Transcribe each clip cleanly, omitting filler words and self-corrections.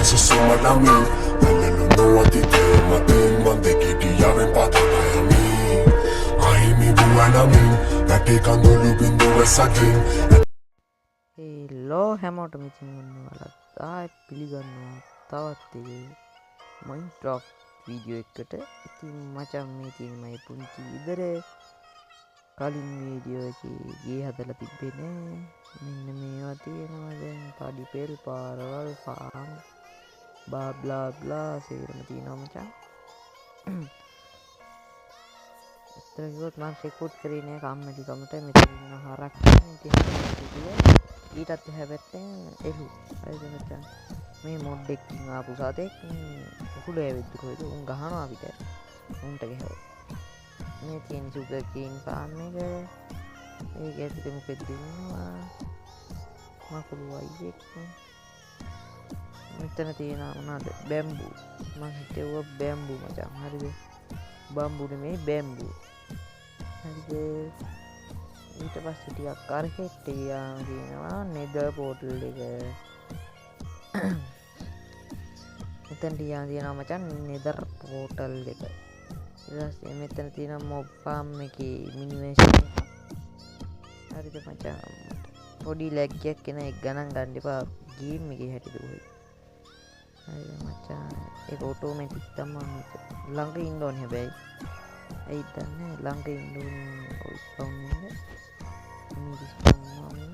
සුසුමනමින් ඇලලු නොවතිතේ මතින් මන්දෙකිටියාවෙන් පතකයමි අහිමි වුවනමින් වැටේ කඳුළු බිඳුව සකින් හෙලෝ හැමෝටම ඉතින් ඔන්න ඔයාලත් ආයෙත් පිළිගන්නවා තවත් මයින්ක්‍රාෆ්ට් වීඩියෝ එකකට. ඉතින් මචං මේ තියෙන මගේ පුංචි ඉදරේ කලින් වීඩියෝ එකේ ගේ හදලා තිබ්බේ නෑ. මෙන්න මේවා තියෙනවා දැන් පඩි පෙල් පාරවල් ෆාම් බ්ලා බ්ලා බ්ලා සේරම තියෙනවා මචං. ඇත්තට කිව්වොත් මම රෙකෝඩ් කරේ නෑ කම්මැලිකමට. මෙතන ඉන්න හරක් ඉතින් ඊටත් එහා පැත්තෙන් එළු. හරිද මචං? මේ මොඩ් එකකින් ආපු සතෙක් උකුල ඇවිත් කොහෙද උන් ගහනවා අපිට. උන්ට ගහුවා. මේ තියෙන සුගර් කේන් ෆාම් එක. ඒක ඇතුලේ මොකෙද ඉන්නවා? මකුළු අයියෙක්. මෙතන තියෙනවා මොනවද? බැම්බු. මම හිතුවා බැම්බු මචං. හරිද? බම්බු නෙමෙයි බැම්බු. හරිද? ඊට පස්සේ ටිකක් කරකෙට් තියෙනවා නෙදර් පෝටල් එක. මෙතන තියෙනවා මචං නෙදර් පෝටල් එක. ඊට පස්සේ මෙතන තියෙනවා මොබ් ෆාම් එකේ මිනිමේෂන් එක. හරිද මචං? පොඩි ලැග් එකක් එන එක ගණන් ගන්න එපා ගේම් එකේ හැටිද කොහෙද. හරිද මචං? ඒක ඔටෝමැටික් තමයි. ළඟ ඉන්න ඕනේ හැබැයි. ඇයි දන්නේ ළඟ ඉන්න ඕනේ ඔය ස්පවුන් එක. මේ ස්පවුන් නම්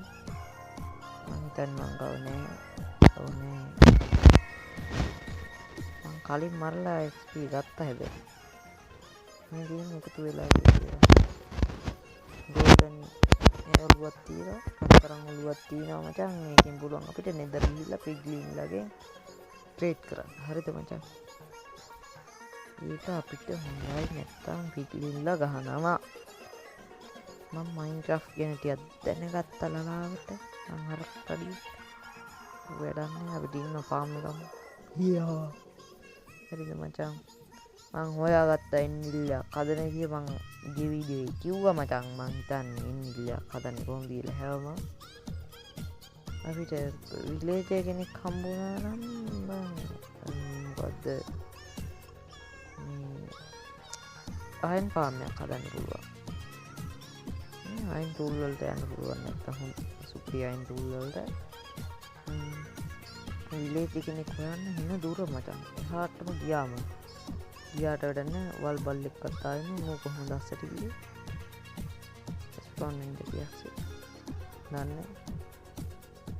මම හිතන්නේ ඕනේ. මම කලින් මරලා XP ගත්තා හැබැයි. මේ ගේම් එකතු වෙලා ඉතින් ගෝල්ඩන් ඔළුවක් තියලා කතරන් ඔළුවක් තියෙනවා මචං. මේකෙන් පුළුවන් අපිට නෙදර් ගිහිල්ලා පිග්ලින් ලගේ ට්‍රේඩ් කරන්න. හරිද මචං? ඒක අපිට හොඳයි නැත්තම් පිග්ලින්ලා ගහනවා. මම මයින්ක්‍රාෆ්ට් ගැන ටිකක් දැනගත්තා ලලාවට. මම හරක් කඩි වැඩක් නෑ අපිට ඉන්න ෆාම් එකම. යා. හරිද මචං? මං හොයාගත්තා එන්නිල්ලක් හදන විදිය මං ගිය වීඩියෝ එකේ කිව්වා මචං. මං හිතන්නේ එන්නිල්ලක් හදන්නේ කොහොමද කියලා හැවම අපිට විලේජ් කෙනෙක් හම්බුණා නම් මොකද්ද අයන් ෆාම් එකක් හදන්න පුළුවන්. අයන් ටූල් වලට යන්න පුළුවන් නැත්තම් සුපිරි අයන් ටූල් වලට විලේජ් කෙනෙක් හොයන්න හින දුර මචං. එහාටම ගියාම ගියාට වැඩන්න වල් බල්ලෙක් කතාගෙන මෝ කොහොමද අස්සට ගියේ ස්පෝන් වෙන්න ගියස් දන්නේ.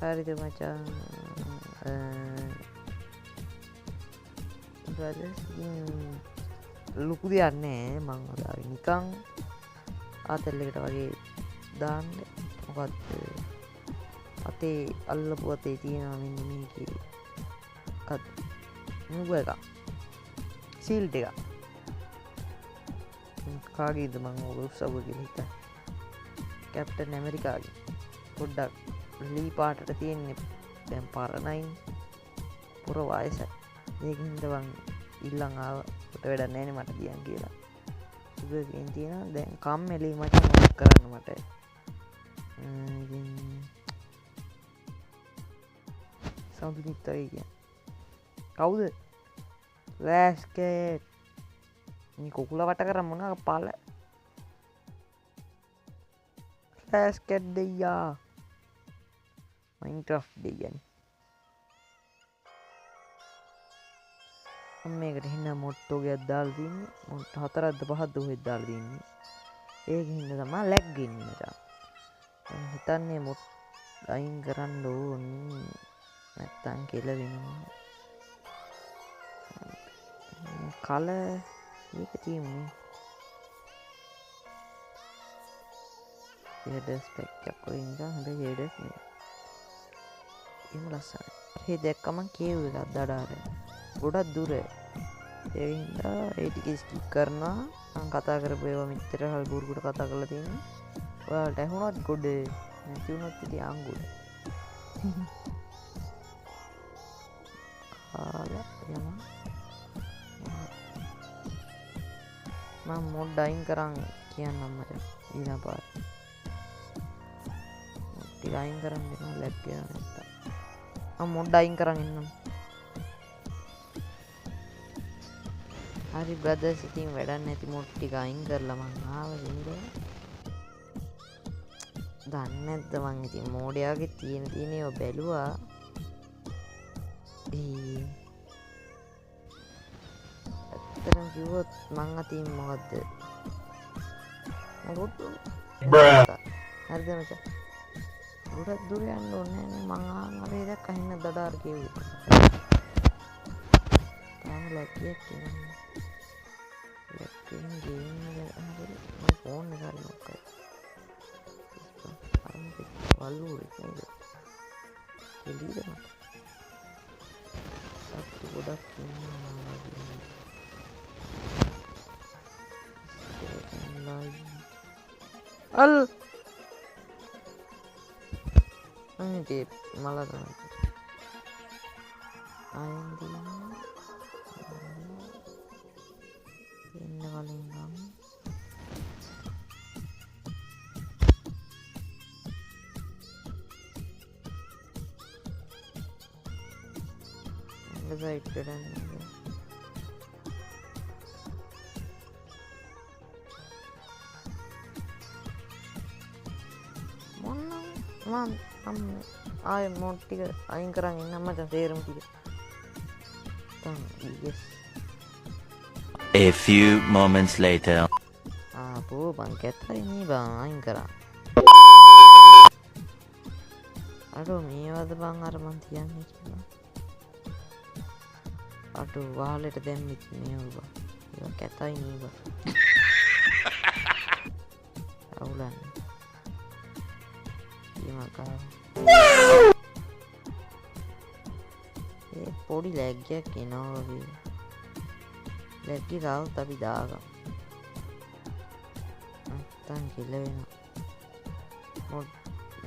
හරිද මචං? ලොකු දෙයක් නෑ. මං අදාවේ නිකන් ආතල් එකට වගේ දාන්න. මොකද්ද අතේ අල්ලපු අතේ තියෙනවා මෙන්න මේකේ මොකද්ද නුඹ එක සීල්ඩ් එක කාගේද මං ඔක උස්සව කියලා හිතා. කැප්ටන් ඇමරිකාගේ පොඩ්ඩක් ලී පාටට තියෙන්නේ දැන් පරණයි පුර වයසයි. ඒකින්ද මං ඉල්ලන් ආව කොට වැඩක් නැහැනේ මට දියන් කියලා. සුගර්කේන් තියෙනවා දැන් කම්මැලි මචං මොකක් කරන්න මට. ඉතින් සම්පූර්ණ ඉතයි කියන්නේ කවුද? ලෑස්කේට් මේ කුකුල වට කරන් මොනවා පාල ලෑස්කේට් දෙයියා මයින්ක්‍රාෆ්ට් දෙයියනේ. මම මේකට හින්න මොට්ටෝ ගයක් දාලා තින්නේ. මොට් 4ක්ද 5ක්ද ඔහෙත් දාලා තින්නේ. ඒකින් හින්න තමයි ලැග් එන්නේ මචං. මම හිතන්නේ මොට් අයින් කරන්න ඕනේ නැත්තම් කෙල වෙනවා. කල මේක තියෙන්නේ ෂේඩර්ස් පැක් එකක් වගේ නිකන් හොඳ ෂේඩර්ස් නේ. එහෙම ලස්සනයි. ඒ දැක්කම කේව් එකක් දඩාර ගොඩක් දුර. ඒ හින්දා ඒ ටික ස්කිප් කරනවා. මම කතා කරපු ඒවා මෙච්චර හල්බුරුකට කතා කරලා තියෙනවා. ඔයාලට ඇහුණොත් ගොඩ නැති වුණොත් ඉතින් අංගුල. කාලා යනවා. මම මොඩ් අයින් කරන් කියන්නම් මට ඊළඟ පාර. ටික අයින් කරන් දෙනවා ලැග් එක නැත්තම්. මම මොඩ් අයින් කරන් ඉන්නම්. හරි බ්‍රදර්ස් ඉතින් වැඩක් නැති මොඩ් ටික අයින් කරලා මං ආවා ඉන්නේ. දන්නේ නැද්ද මං ඉතින් මෝඩයාගේ තියෙන ඒවා බැලුවා. ඇත්තටම කිව්වොත් මං අතින් මොකද්ද? මොකද? හරිද මචං? ගොඩක් දුර යන්න ඕනේ නෑනේ මං ආන්ගේ දැක්ක හින්න දඩාර කිව්වේ. තාම ලැක්කියක් කියන්නේ. ලැක්කින් ගේම් එක හරි මම ෆෝන් එක හරි නොක් කරා. වල්ලුරේ නේද? එළියද මට? සත්තු ගොඩක් ඉන්නවා වගේ. අල් අනේ මලා තමයි. ආයෙත් එන්න කලින් නම් සයිට් එකට යන්න. මොන්න මම ආයෙ මොඩ් ටික අයින් කරන් ඉන්න මචං තේරුම් ටික. yes. A few moments later. ආපෝ බං කැතයි නේ බං අයින් කරා. අඩෝ මේවද බං අර මං තියන්නේ කියලා. අඩෝ වාලෙට දැම්මිත් මේව බං. ඒක කැතයි නේ බං. අවුලන්නේ. ඊමකා. ඒ පොඩි ලැග්ගයක් එනවා වගේ. ලැග්ගි රාවත් අපි දාගමු. නැත්තම් කිල වෙනවා.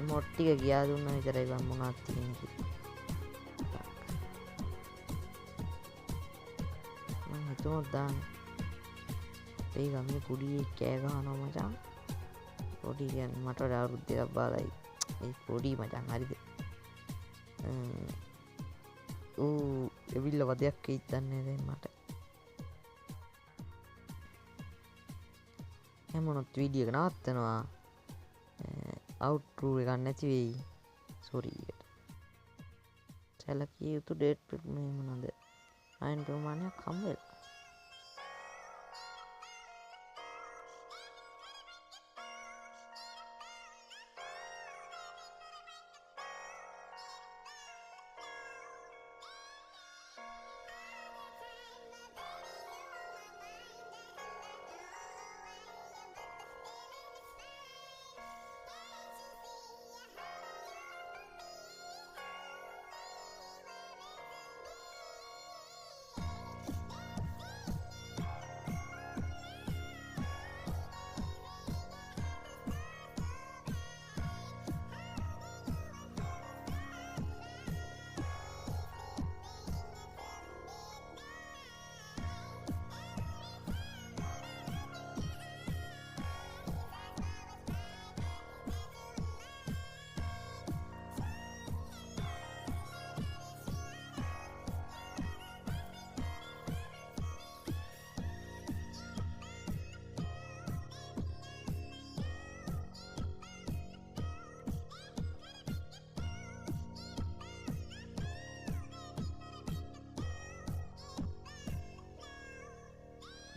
මොඩ් ටික ගියා දුන්නා විතරයි බං මොනවද තියෙන්නේ. මම හිතුවා දාන්න. ඒ ගමේ පොඩි කෑ ගහනවා මචං. පොඩි කියන්නේ මට වඩා අවුරුදු දෙකක් බාලයි. ඒ පොඩි මචං හරිද? එවිල්ල වදයක් හිතන්නේ දැන් මට. හැමොනොත් වීඩියෝ එක නවත්තනවා. අවුට්රූ එකක් නැති වෙයි. සෝරි. සැලකිය යුතු ඩේට් මේ මොනවද? අයන් ප්‍රමාණයක් හම්බ වෙලා.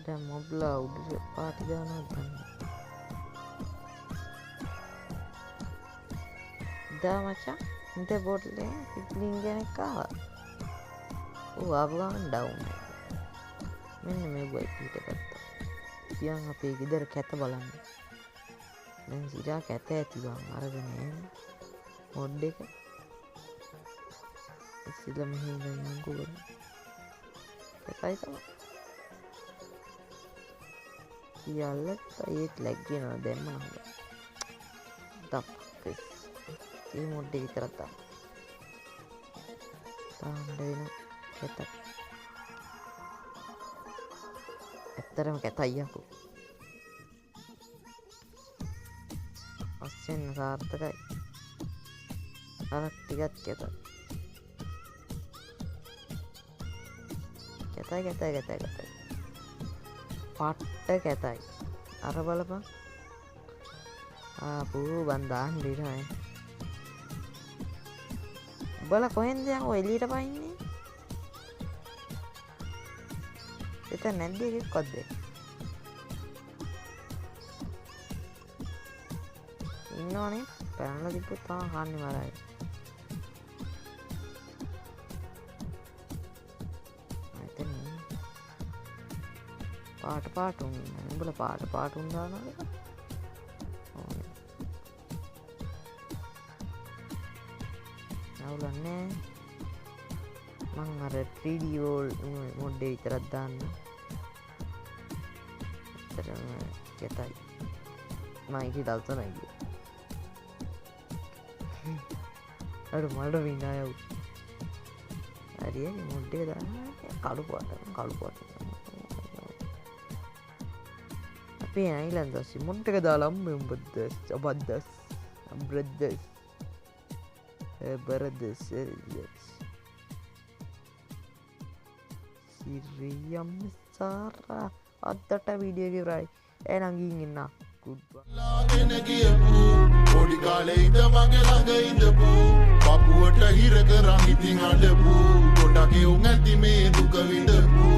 දැන් මොබ්ලා උඩට පාටි දානවද දන්නේ. දා මචං ඉත බෝට්ලේ පිට්ලින් කෙනෙක් ආවා. ඌ ආපු ගමන් ඩවුන්. මෙන්න මේ බයි පිට ගත්තා. පියන් අපේ ගෙදර කැත බලන්න. දැන් සිරා කැත ඇති බං අරගෙන එන්නේ. මොඩ් එක. ඉතින් මෙහෙ ඉඳන් ගොඩ. කැතයි තමයි. යල්ලත් ඒත් ලැග්ගෙනවා දැම්ම නේද? තප්පස්. මේ මොඩ් එක විතරක් තාම වෙන කැත. ඇත්තරම කැතයි යකෝ. අස්සෙන් සාර්ථකයි. අරක් ටිකක් කැතයි. කැතයි. පට්ට කැතයි අර බලපන් ආපු බන්දාන් දිරයි බල කොහෙන්ද යන් ඔය එළියට පයින්නේ එතන නැද්ද එකක්වත් දෙන්න ඉන්නවනේ පැනලා තිබ්බොත් තාම කන්නේ මරයි එතන පාට උඹල පාට උන් දානවා නවුලන්නේ මං අර 3D වෝල් මොඩ් එක විතරක් දාන්න ඇත්තටම කැතයි මම ඒක දවසනයි ගියේ අර මඩ විනායව හරියනේ මොඩ් එක දාන්න කළු පාට අපේ අයිලන්ද දැසි මොඩ් එක දාලා උඹද්දස් අබද්දස් බ්‍රද්දස් Brothers Siriam Sara අදට වීඩියෝ එක ඉවරයි එහෙනම් ගිහින් ඉන්න ලාගෙන ගියපු පොඩි කාලේ ඉඳ මගේ ළඟ ඉඳපු පපුවට හිර කරන් ඉතින් අඬපු ගොඩක් උන් ඇති මේ දුක විඳපු